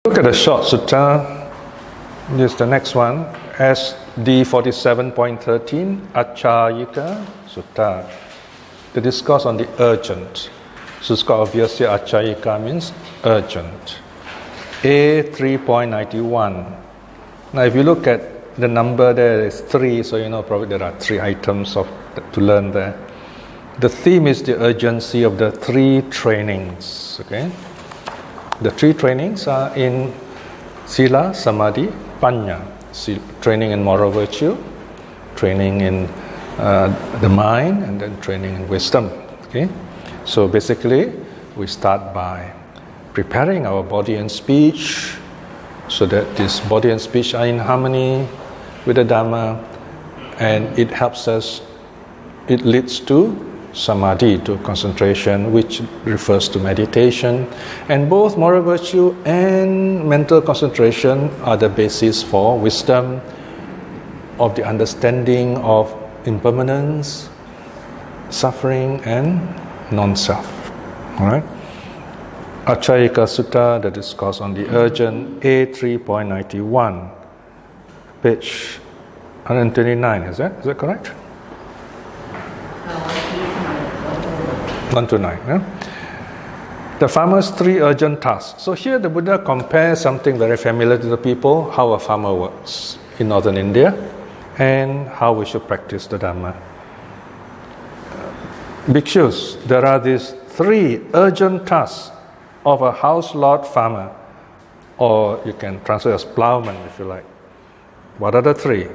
Look at the short sutta. This is the next one. SD47.13, Accayika Sutta. The discourse on the urgent. So it's quite obvious here, Accayika means urgent. A3.91. Now if you look at the number there is 3, so you know probably there are 3 items to learn there. The theme is the urgency of the 3 trainings. Okay? The 3 trainings are in Sila, Samadhi, Panya. Training in moral virtue, training in the mind, and then training in wisdom. Okay? So basically, we start by preparing our body and speech so that this body and speech are in harmony with the Dhamma, and it helps us, it leads to Samadhi, to concentration, which refers to meditation. And both moral virtue and mental concentration are the basis for wisdom, of the understanding of impermanence, suffering, and non-self. Alright? Accayika Sutta, the discourse on the urgent, A3.91, page 129, is that correct? 1 to 9. Yeah? The farmer's 3 urgent tasks. So here the Buddha compares something very familiar to the people, how a farmer works in northern India, and how we should practice the Dhamma. Bhikshus, there are these 3 urgent tasks of a house-lord farmer, or you can translate as plowman if you like. What are the 3?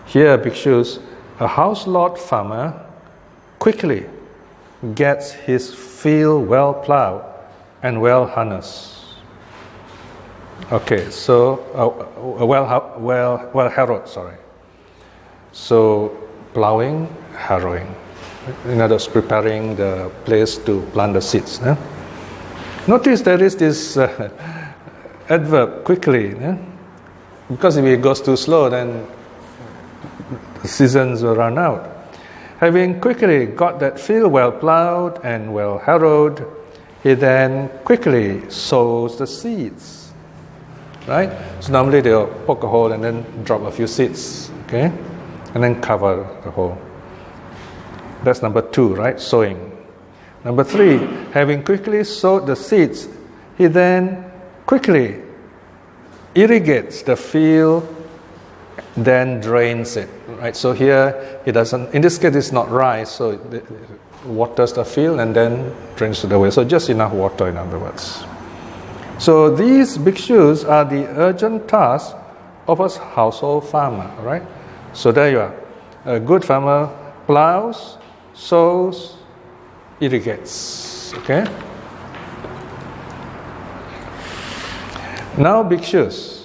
Here, Bhikshus, a house-lord farmer quickly gets his field well plowed and well harnessed. Okay, so well harrowed. Sorry. So plowing, harrowing. In other words, preparing the place to plant the seeds. Notice there is this adverb, quickly. Because if it goes too slow, then the seasons will run out. Having quickly got that field well plowed and well harrowed, he then quickly sows the seeds. Right? So normally they'll poke a hole and then drop a few seeds. Okay? And then cover the hole. That's number 2, right? Sowing. Number 3, having quickly sowed the seeds, he then quickly irrigates the field, then drains it. Right? So here it doesn't, in this case it's not rice, so it waters the field and then drains it away. So just enough water, in other words. So these bhikshus are the urgent tasks of a household farmer. Right? So there you are. A good farmer plows, sows, irrigates. Okay? Now bhikshus,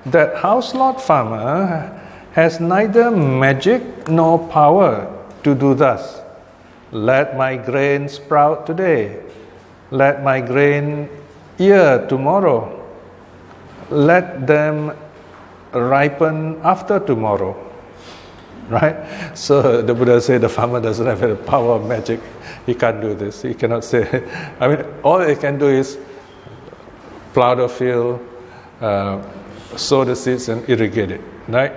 that house-lord farmer has neither magic nor power to do thus. Let my grain sprout today. Let my grain ear tomorrow. Let them ripen after tomorrow. Right? So the Buddha said the farmer doesn't have the power of magic. He can't do this. He cannot say. I mean, all he can do is plow the field, sow the seeds and irrigate it. Right?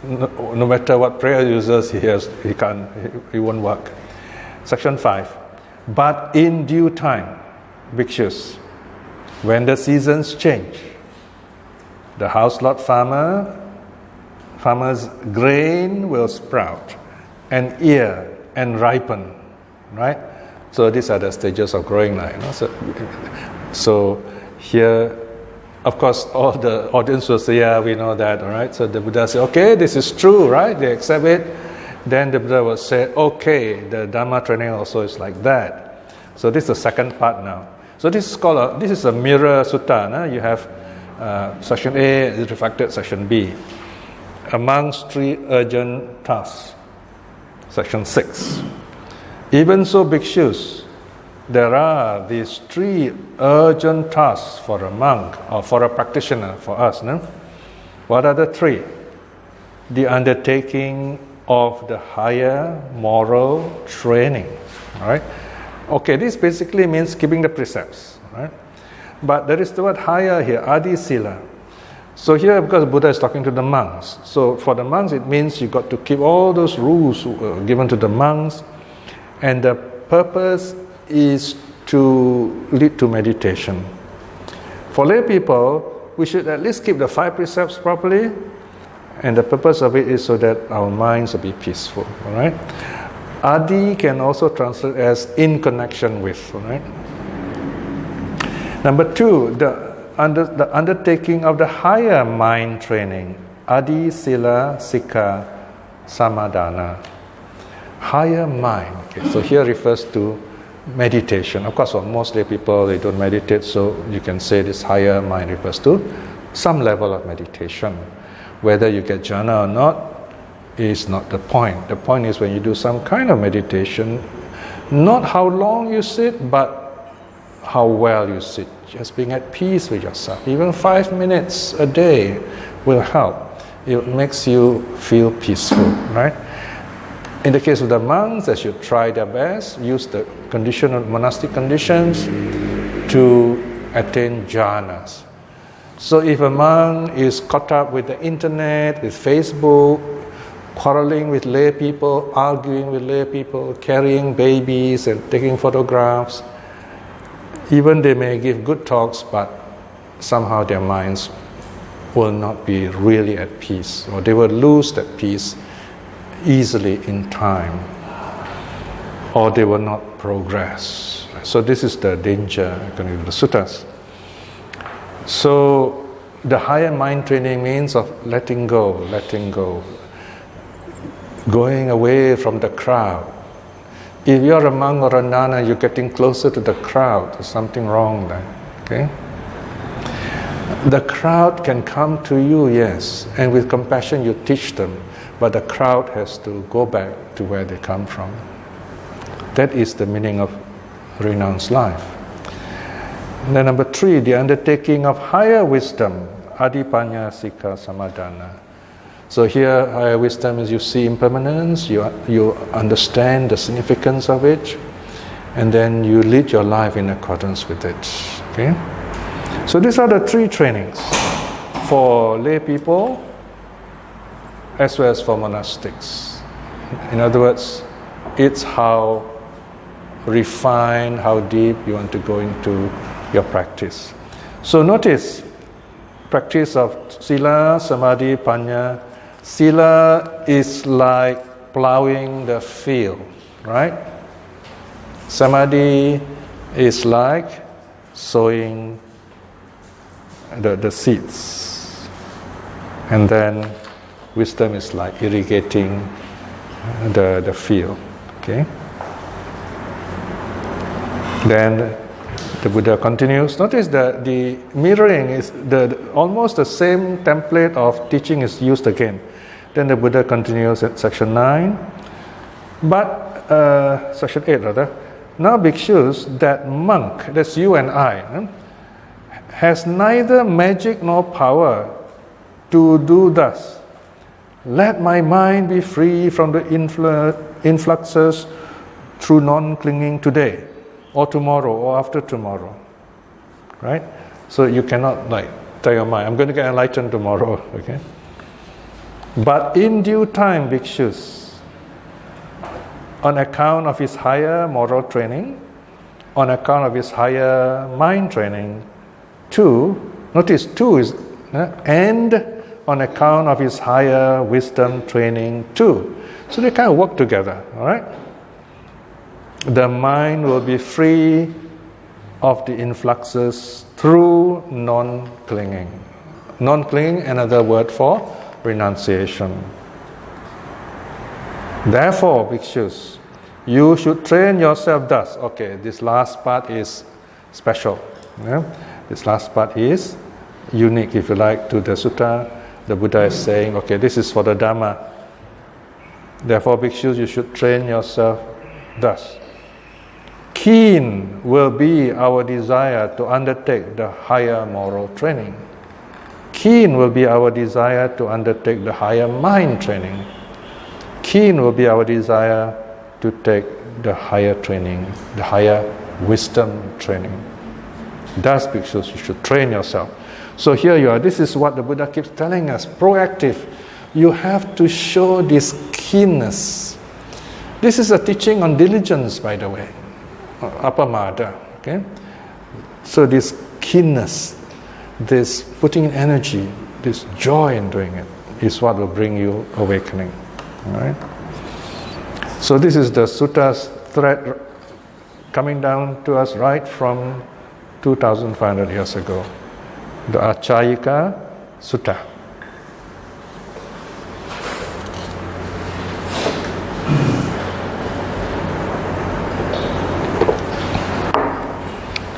No matter what prayer uses, he can't. It won't work. Section 5. But in due time, bhikshus, when the seasons change, the house-lord farmer's grain will sprout and ear and ripen. Right? So these are the stages of growing now. So here, of course, all the audience will say, yeah, we know that, all right? So the Buddha said, okay, this is true, right? They accept it. Then the Buddha will say, okay, the Dhamma training also is like that. So this is the second part now. So this is a mirror sutta. No? You have section A is reflected section B. Amongst 3 urgent tasks, section 6. Even so, bhikshus, there are these 3 urgent tasks for a monk or for a practitioner, for us. No? What are the 3? The undertaking of the higher moral training. All right? Okay, this basically means keeping the precepts. Right? But there is the word higher here, adi sila. So here, because Buddha is talking to the monks, so for the monks it means you got to keep all those rules given to the monks, and the purpose is to lead to meditation. For lay people, we should at least keep the 5 precepts properly, and the purpose of it is so that our minds will be peaceful. All right. Adi can also translate as in connection with. All right. Number 2, the undertaking of the higher mind training, adi sila sikha samadhana. Higher mind. Okay, so here refers to meditation. Of course, for most lay people, they don't meditate, so you can say this higher mind refers to some level of meditation. Whether you get jhana or not is not the point. The point is when you do some kind of meditation, not how long you sit, but how well you sit. Just being at peace with yourself. Even 5 minutes a day will help. It makes you feel peaceful, right? In the case of the monks, they should try their best, use the monastic conditions to attain jhanas. So if a monk is caught up with the internet, with Facebook, quarreling with lay people, arguing with lay people, carrying babies and taking photographs, even they may give good talks, but somehow their minds will not be really at peace, or they will lose that peace easily in time, or they will not progress. So this is the danger according to the suttas. So the higher mind training means of letting go, going away from the crowd. If you're a monk or a nana, you're getting closer to the crowd, there's something wrong there. Okay? The crowd can come to you, yes, and with compassion you teach them, but the crowd has to go back to where they come from. That is the meaning of renounced life. And then number 3, the undertaking of higher wisdom, adipanya sikha samadhana. So here, higher wisdom is you see impermanence, you understand the significance of it, and then you lead your life in accordance with it. Okay? So these are the 3 trainings for lay people as well as for monastics. In other words, it's how refined, how deep you want to go into your practice. So notice, practice of sila, samadhi, panya. Sila is like plowing the field, right? Samadhi is like sowing the seeds. And then wisdom is like irrigating the field. Okay? Then the Buddha continues. Notice that the mirroring is almost the same template of teaching is used again. Then the Buddha continues at section 9. But, section 8 rather. Now bhikshus, that monk, that's you and I, has neither magic nor power to do thus. Let my mind be free from the influxes through non-clinging today, or tomorrow, or after tomorrow. Right? So you cannot tell your mind, I'm going to get enlightened tomorrow. Okay? But in due time, bhikshus, on account of his higher moral training, on account of his higher mind training, 2, notice 2 is, and on account of his higher wisdom training 2. So they kind of work together, all right? The mind will be free of the influxes through non-clinging. Non-clinging, another word for renunciation. Therefore, bhikshus, you should train yourself thus. Okay, this last part is special. Yeah? This last part is unique, if you like, to the sutta. The Buddha is saying, okay, this is for the Dhamma. Therefore, bhikshus, you should train yourself thus. Keen will be our desire to undertake the higher moral training. Keen will be our desire to undertake the higher mind training. Keen will be our desire to take the higher training, the higher wisdom training. Das bhikshus, you should train yourself. So here you are. This is what the Buddha keeps telling us, proactive. You have to show this keenness. This is a teaching on diligence, by the way, apamada. Okay, so this keenness, this putting in energy, this joy in doing it, is what will bring you awakening. All right. So this is the sutta's thread coming down to us right from 2,500 years ago, the Accayika Sutta.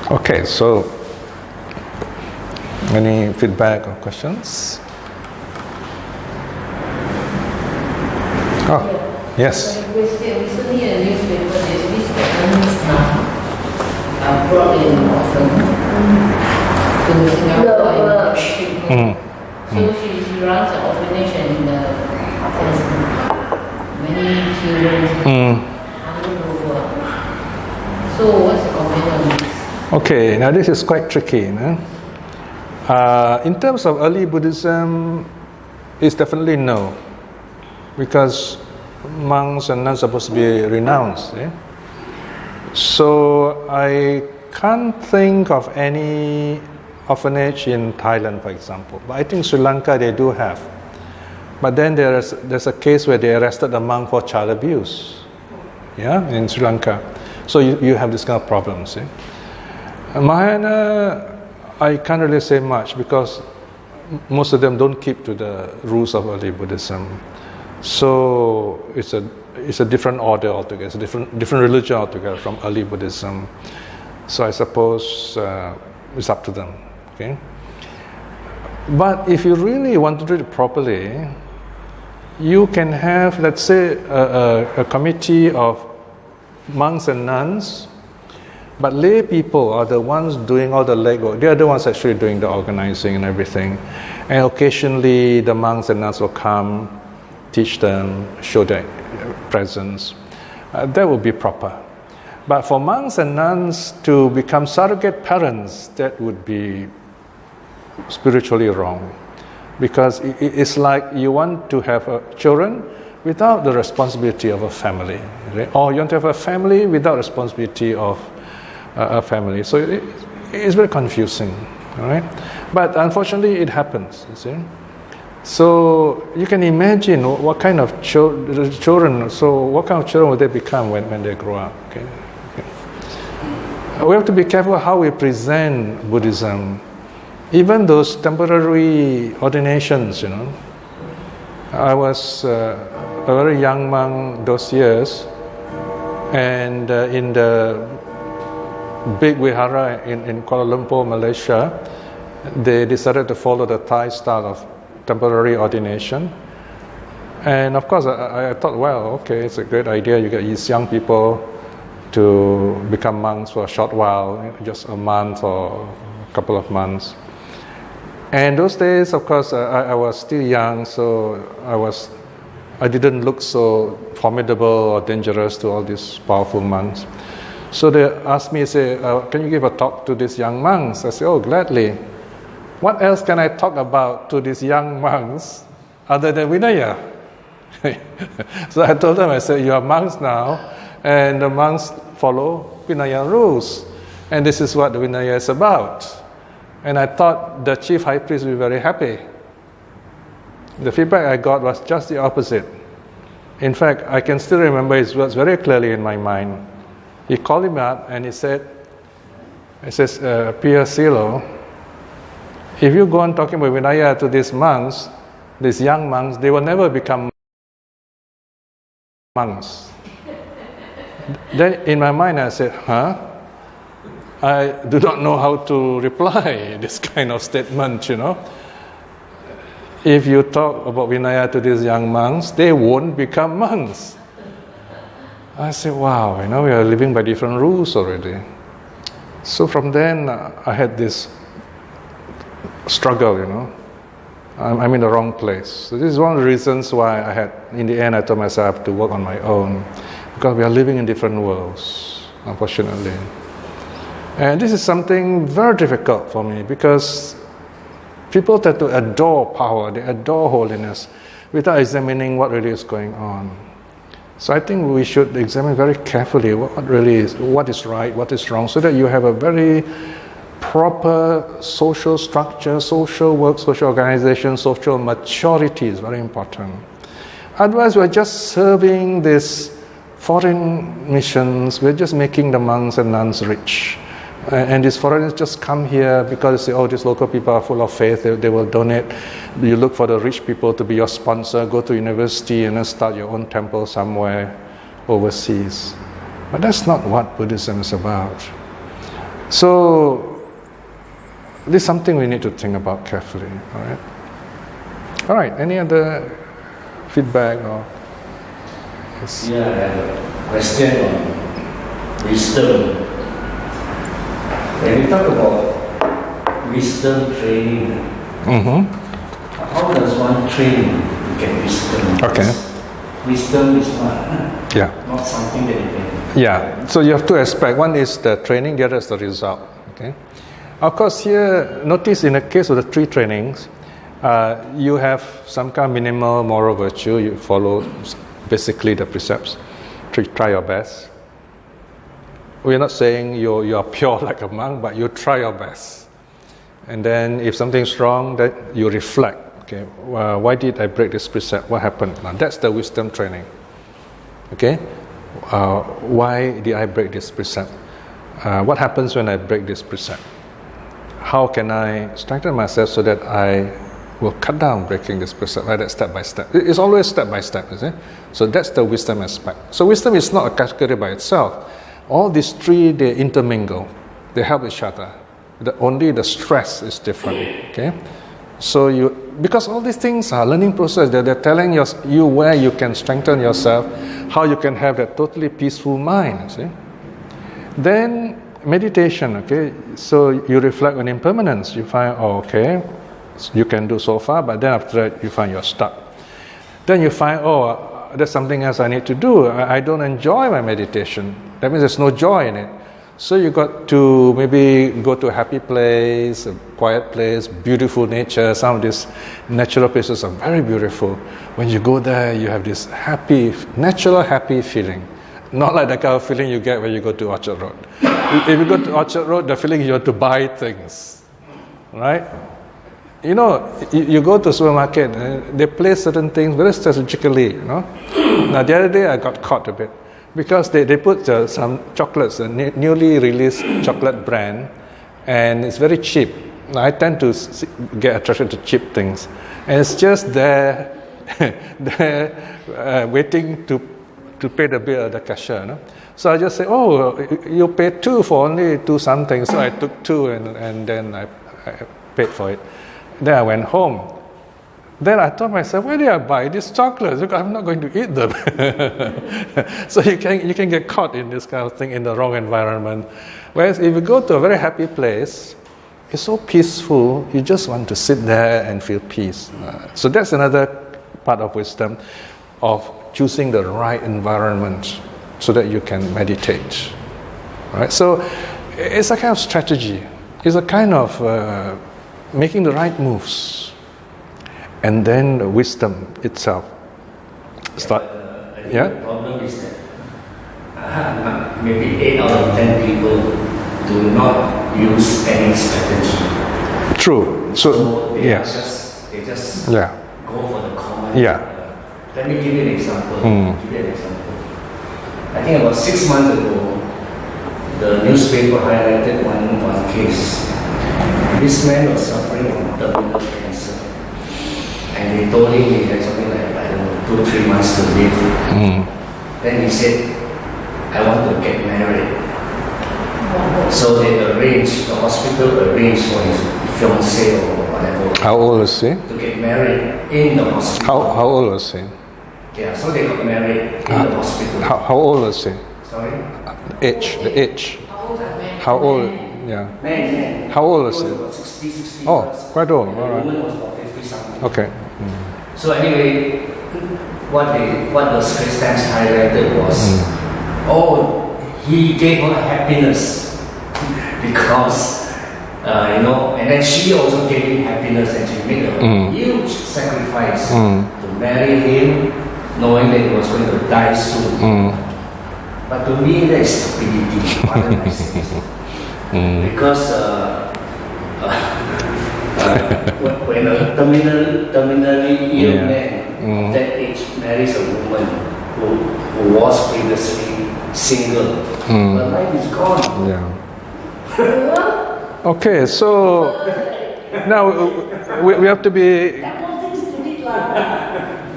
Okay, so any feedback or questions? Oh, yes. Recently, a newspaper, there's this Vietnamese nun brought in an orphan to Singapore in treatment. So she runs an orphanage and there's many children under over. So what's the comment on this? Okay, now this is quite tricky. No? In terms of early Buddhism, it's definitely no, because monks and nuns are supposed to be renounced. So I can't think of any orphanage in Thailand, for example. But I think Sri Lanka they do have. But then there's a case where they arrested a monk for child abuse. Yeah, in Sri Lanka. So you have this kind of problems. Mahayana, I can't really say much because most of them don't keep to the rules of early Buddhism. So it's a different order altogether. It's a different religion altogether from early Buddhism. So I suppose it's up to them. Okay. But if you really want to do it properly, you can have, let's say, a committee of monks and nuns. But lay people are the ones doing all the legwork. They are the ones actually doing the organizing and everything. And occasionally the monks and nuns will come, teach them, show their presence. That would be proper. But for monks and nuns to become surrogate parents, that would be spiritually wrong. Because it's like you want to have children without the responsibility of a family. Right? Or you want to have a family without responsibility of a family. So it's very confusing, all right? But unfortunately, it happens, you see. So you can imagine what kind of children, so what kind of children will they become when they grow up, okay? We have to be careful how we present Buddhism. Even those temporary ordinations, you know. I was a very young monk those years, and in the big vihara in Kuala Lumpur, Malaysia, they decided to follow the Thai style of temporary ordination. And of course, I thought, well, okay, it's a great idea. You get these young people to become monks for a short while, just a month or a couple of months. And those days, of course, I was still young, so I didn't look so formidable or dangerous to all these powerful monks. So they asked me, say, can you give a talk to these young monks? I said, oh, gladly. What else can I talk about to these young monks other than Vinaya? So I told them, I said, you are monks now, and the monks follow Vinaya rules. And this is what the Vinaya is about. And I thought the chief high priest would be very happy. The feedback I got was just the opposite. In fact, I can still remember his words very clearly in my mind. He called him up and he says, Piya Silo, if you go on talking about Vinaya to these monks, these young monks, they will never become monks. Then in my mind I said, I do not know how to reply this kind of statement, you know. If you talk about Vinaya to these young monks, they won't become monks. I said, wow, you know, we are living by different rules already. So from then, I had this struggle, you know. I'm in the wrong place. So this is one of the reasons why in the end, I told myself I have to work on my own. Because we are living in different worlds, unfortunately. And this is something very difficult for me because people tend to adore power, they adore holiness without examining what really is going on. So I think we should examine very carefully what is right, what is wrong, so that you have a very proper social structure, social work, social organization, social maturity is very important. Otherwise, we're just serving these foreign missions, we're just making the monks and nuns rich. And these foreigners just come here because they say, oh, these local people are full of faith, they will donate. You look for the rich people to be your sponsor, go to university and then start your own temple somewhere overseas. But that's not what Buddhism is about. So, this is something we need to think about carefully. All right, any other feedback? Or yes. Yeah, I have a question on wisdom. When we talk about wisdom training, how does one train to get wisdom? Okay. Wisdom is not something that you can... Yeah, so you have two aspects. One is the training, the other is the result. Okay. Of course, here, notice in the case of the 3 trainings, you have some kind of minimal moral virtue. You follow basically the precepts. Try your best. We're not saying you are pure like a monk, but you try your best. And then if something's wrong, then you reflect. Okay, why did I break this precept? What happened? Now that's the wisdom training. Okay, why did I break this precept? What happens when I break this precept? How can I strengthen myself so that I will cut down breaking this precept, like that, step by step. It's always step by step, is it? So that's the wisdom aspect. So wisdom is not a category by itself. All these 3, they intermingle. They help each other. Only the stress is different. Okay, so because all these things are learning process. They're telling you where you can strengthen yourself, how you can have that totally peaceful mind. See? Then meditation. Okay, so you reflect on impermanence. You find, you can do so far, but then after that you find you're stuck. Then you find, there's something else I need to do. I don't enjoy my meditation. That means there's no joy in it. So you got to maybe go to a happy place, a quiet place, beautiful nature. Some of these natural places are very beautiful. When you go there, you have this natural happy feeling. Not like the kind of feeling you get when you go to Orchard Road. If you go to Orchard Road, the feeling you want to buy things, right? You know, you go to a supermarket, they place certain things very strategically, you know. Now, the other day I got caught a bit because they put some chocolates, a newly released chocolate brand, and it's very cheap. Now, I tend to get attracted to cheap things, and it's just there, waiting to pay the bill at the cashier. No? So I just say, you paid 2 for only 2 something. So I took 2 and then I paid for it. Then I went home. Then I thought myself, why did I buy these chocolates? Because I'm not going to eat them. So you can get caught in this kind of thing in the wrong environment. Whereas if you go to a very happy place, it's so peaceful, you just want to sit there and feel peace. So that's another part of wisdom, of choosing the right environment so that you can meditate. Right? So it's a kind of strategy. It's a kind of making the right moves, and then the wisdom itself. The problem is that maybe 8 out of 10 people do not use any strategy. True. So they yes, just go for the common. Let me give you an example. I think about 6 months ago, the newspaper highlighted one case. This man was suffering from terminal cancer, and they told him he had something like 2 or 3 months to live. Then he said, "I want to get married." So the hospital arranged for his fiancée or whatever. How old was he? To get married in the hospital. How old was he? Yeah, so they got married in the hospital. How old was he? Sorry? The age. How old? Yeah. Man. How old was he? About 60. Quite old. The woman was about 50 something. Okay. So anyway, what the Straits Times highlighted was, he gave her happiness because and then she also gave him happiness, and she made a huge sacrifice to marry him, knowing that he was going to die soon. But to me, that is stupidity. Pardon my sense. Because when a terminally ill man of that age marries a woman who was previously single, her life is gone. Yeah. Okay, so now we have to be.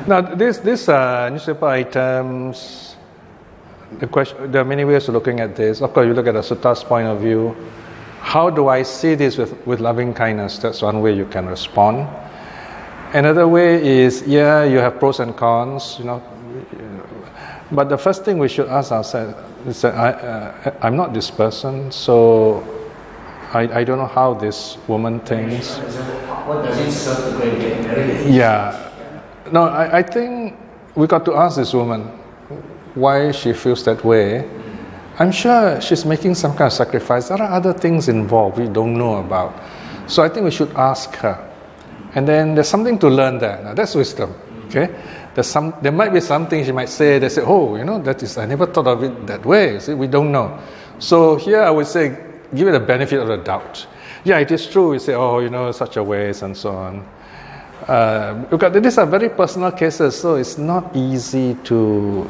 Now these newspaper items. The question, there are many ways of looking at this. Of course, you look at the Sutta's point of view. How do I see this with loving kindness? That's one way you can respond. Another way is, you have pros and cons, But the first thing we should ask ourselves is that I'm not this person, so I don't know how this woman thinks. What does it serve to go and get married? Yeah. No, I think we got to ask this woman why she feels that way. I'm sure she's making some kind of sacrifice. There are other things involved we don't know about. So I think we should ask her. And then there's something to learn there. Now that's wisdom. Okay? There might be something she might say, they say, that is, I never thought of it that way. See, we don't know. So here I would say, give it the benefit of the doubt. Yeah, it is true. We say, such a waste and so on. Because these are very personal cases, so it's not easy to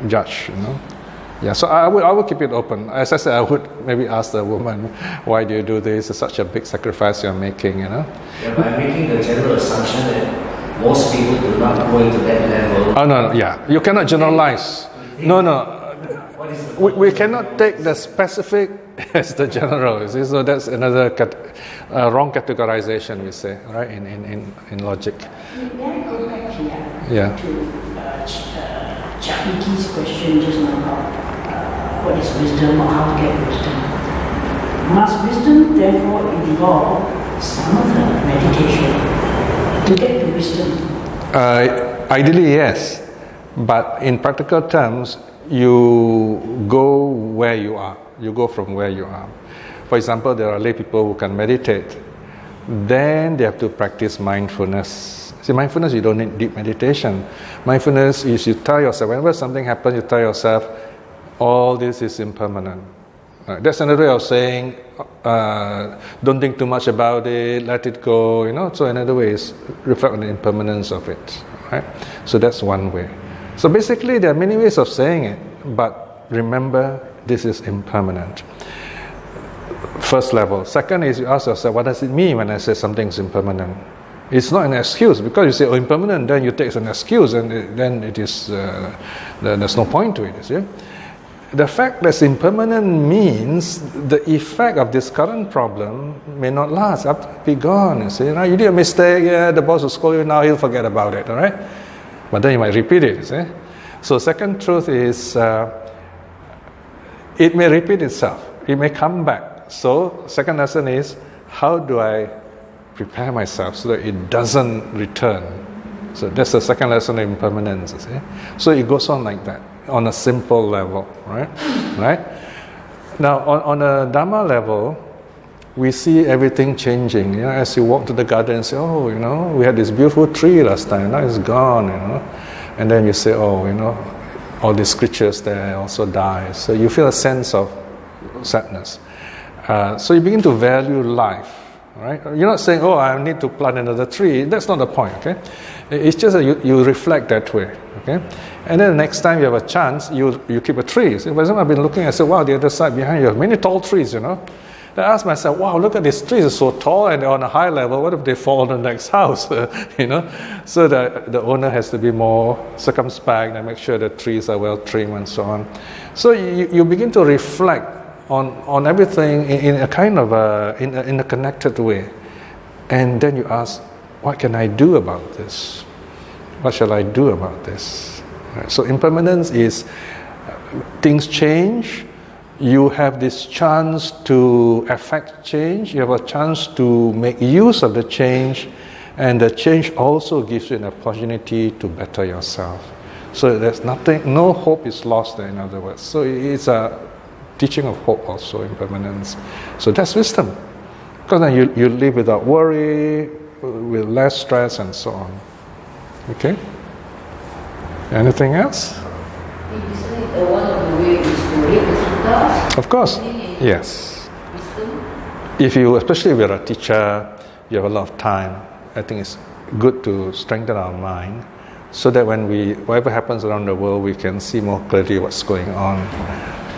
judge, Yeah, so I would keep it open. As I said, I would maybe ask the woman, why do you do this? It's such a big sacrifice you're making, Yeah, but I'm making the general assumption that most people do not go into that level. Oh, no, yeah. You cannot generalize. No. We cannot take the specific as the general, you see? So that's another wrong categorization, we say, right, in logic. May I go back here to Chakiki's question just now about what is wisdom or how to get wisdom. Must wisdom therefore involve some of the meditation to get to wisdom? Ideally, yes. But in practical terms, you go where you are. You go from where you are. For example, there are lay people who can meditate. Then they have to practice mindfulness. See, mindfulness, you don't need deep meditation. Mindfulness is you tell yourself, whenever something happens, you tell yourself, all this is impermanent. Right? That's another way of saying, don't think too much about it, let it go, So another way is reflect on the impermanence of it. Right? So that's one way. So basically, there are many ways of saying it, but remember, this is impermanent. First level. Second is you ask yourself, what does it mean when I say something's impermanent? It's not an excuse, because you say, impermanent, then you take it as an excuse, and then it is, there's no point to it, you see. The fact that it's impermanent means the effect of this current problem may not last, have to be gone, you see. Now, you did a mistake, the boss will scold you, now he'll forget about it, all right? But then you might repeat it, you see. So second truth is, it may repeat itself. It may come back. So second lesson is, how do I prepare myself so that it doesn't return? So that's the second lesson of impermanence, you see. So it goes on like that, on a simple level, right? Now, on a Dhamma level, we see everything changing. As you walk to the garden and say, we had this beautiful tree last time, now it's gone, And then you say, all these creatures there also die. So you feel a sense of sadness. So you begin to value life, right? You're not saying, I need to plant another tree. That's not the point, okay? It's just that you reflect that way, okay? And then the next time you have a chance, you keep a tree. So for example, I've been looking, I said, wow, the other side behind you have many tall trees, Then I asked myself, wow, look at these trees, are so tall and they're on a high level. What if they fall on the next house? So the owner has to be more circumspect and make sure the trees are well trimmed and so on. So you begin to reflect on everything in a kind of in a connected way, and then you ask, what can I do about this? What shall I do about this? Right. So impermanence is things change. You have this chance to affect change. You have a chance to make use of the change, and the change also gives you an opportunity to better yourself. So there's no hope is lost there, in other words. So it's a teaching of hope also, impermanence. So that's wisdom. Because then you live without worry, with less stress and so on. Okay? Anything else? Isn't it one of the ways is to read the suttas? Of course. Yes. If you, especially if you're a teacher, you have a lot of time, I think it's good to strengthen our mind so that when whatever happens around the world, we can see more clearly what's going on.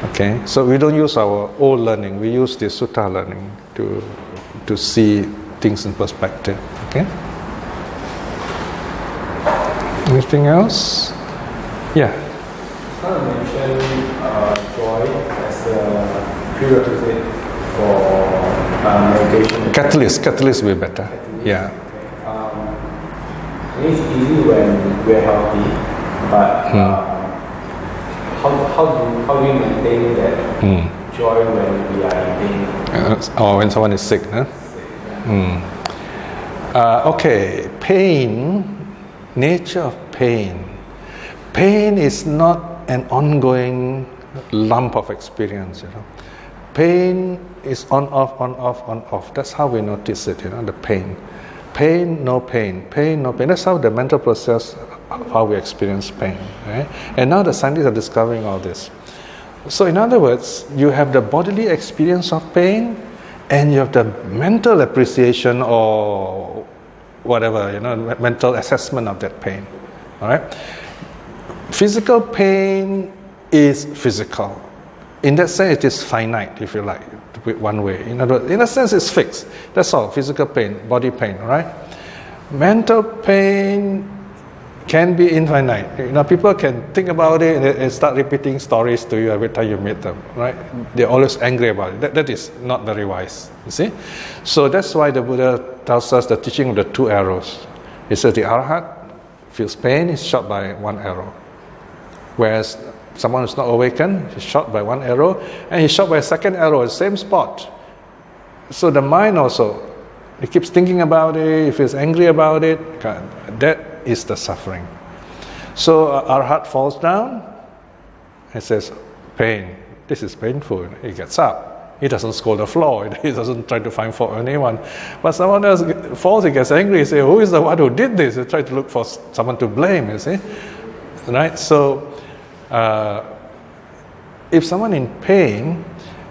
Okay? So we don't use our old learning, we use the sutta learning to see things in perspective. Okay? Anything else? Yeah. I mentioned joy as a prerequisite for meditation. Catalyst will be better. Yeah. It's easy when we're healthy, but how do we maintain that joy when we are in pain? Or when someone is sick, huh? Okay, pain, nature of pain. Pain is not an ongoing lump of experience, Pain is on, off, on, off, on, off. That's how we notice it, the pain. Pain, no pain. Pain, no pain. That's how the mental process of how we experience pain. Right? And now the scientists are discovering all this. So in other words, you have the bodily experience of pain and you have the mental appreciation or whatever, mental assessment of that pain. All right? Physical pain is physical. In that sense, it is finite, if you like, to put it one way. In a sense, it's fixed. That's all. Physical pain, body pain, right? Mental pain can be infinite. People can think about it and start repeating stories to you every time you meet them, right? They're always angry about it. That is not very wise, you see? So that's why the Buddha tells us the teaching of the two arrows. He says the Arhat feels pain, is shot by one arrow. Whereas someone who's not awakened, he's shot by one arrow, and he's shot by a second arrow at the same spot. So the mind also, it keeps thinking about it, it feels angry about it. That is the suffering. So our heart falls down, and says, pain, this is painful. He gets up. He doesn't scold the floor, he doesn't try to find fault on anyone. But someone else falls, he gets angry, he says, who is the one who did this? He tries to look for someone to blame, you see. Right? So, if someone in pain,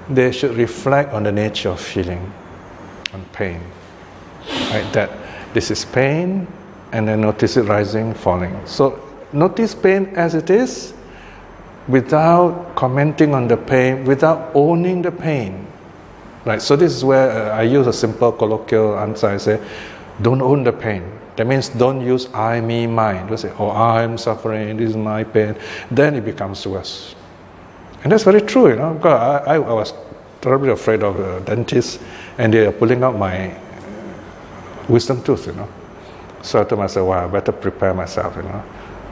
they should reflect on the nature of feeling, on pain. Right? That this is pain, and then notice it rising, falling. So notice pain as it is, without commenting on the pain, without owning the pain. Right? So this is where I use a simple colloquial answer. I say, don't own the pain. That means don't use I, me, mine. Don't say, oh, I'm suffering, this is my pain. Then it becomes worse. And that's very true, because I was terribly afraid of the dentist, and they are pulling out my wisdom tooth, So I told myself, wow, I better prepare myself,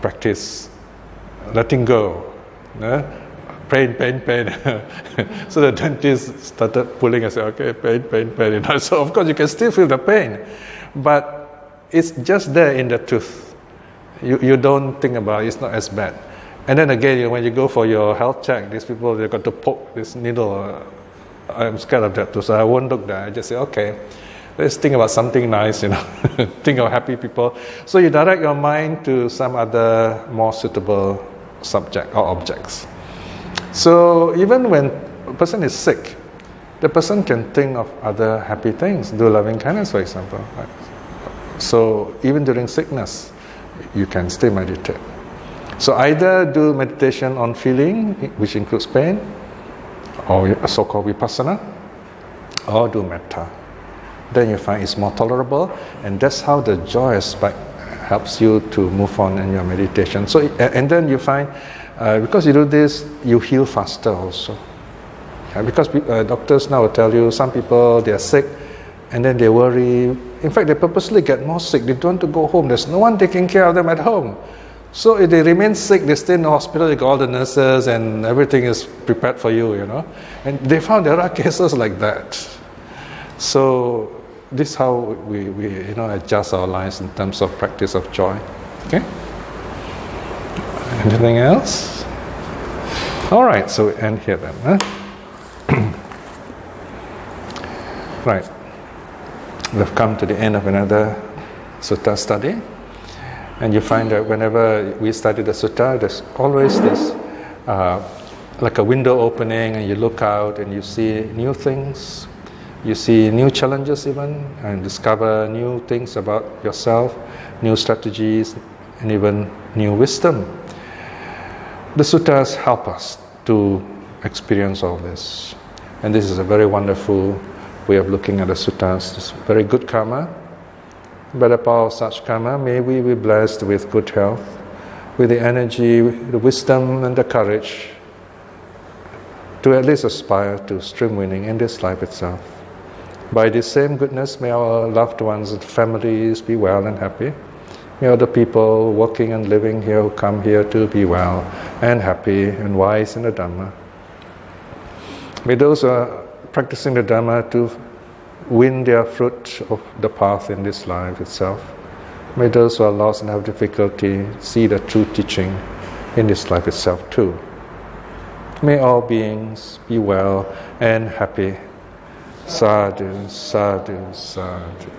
practice letting go, pain. So the dentist started pulling. I said, okay, pain. So of course you can still feel the pain, but it's just there in the tooth. You don't think about it, it's not as bad. And then again, when you go for your health check, these people, they've got to poke this needle. I'm scared of that too, so I won't look there. I just say, okay, let's think about something nice, think of happy people. So you direct your mind to some other more suitable subject or objects. So even when a person is sick, the person can think of other happy things, do loving kindness, for example. Right? So even during sickness, you can still meditate. So either do meditation on feeling, which includes pain, or so-called vipassana, or do metta. Then you find it's more tolerable, and that's how the joy aspect helps you to move on in your meditation. So, and then you find, because you do this, you heal faster also. Because doctors now will tell you, some people, they are sick, and then they worry. In fact, they purposely get more sick. They don't want to go home. There's no one taking care of them at home. So if they remain sick, they stay in the hospital, they got all the nurses, and everything is prepared for you, And they found there are cases like that. So this is how we adjust our lives in terms of practice of joy. Okay? Anything else? All right, so we end here then. Right. We've come to the end of another sutta study. And you find that whenever we study the sutta, there's always this, like a window opening, and you look out and you see new things. You see new challenges even, and discover new things about yourself, new strategies, and even new wisdom. The suttas help us to experience all this. And this is a very wonderful way of looking at the suttas. It's very good karma. By the power of such karma, may we be blessed with good health, with the energy, the wisdom, and the courage to at least aspire to stream winning in this life itself. By this same goodness, may our loved ones and families be well and happy. May all the people working and living here who come here to be well and happy and wise in the Dhamma. May those who are practicing the Dhamma to win their fruit of the path in this life itself. May those who are lost and have difficulty see the true teaching in this life itself too. May all beings be well and happy. Sadhu, sadhu, sadhu.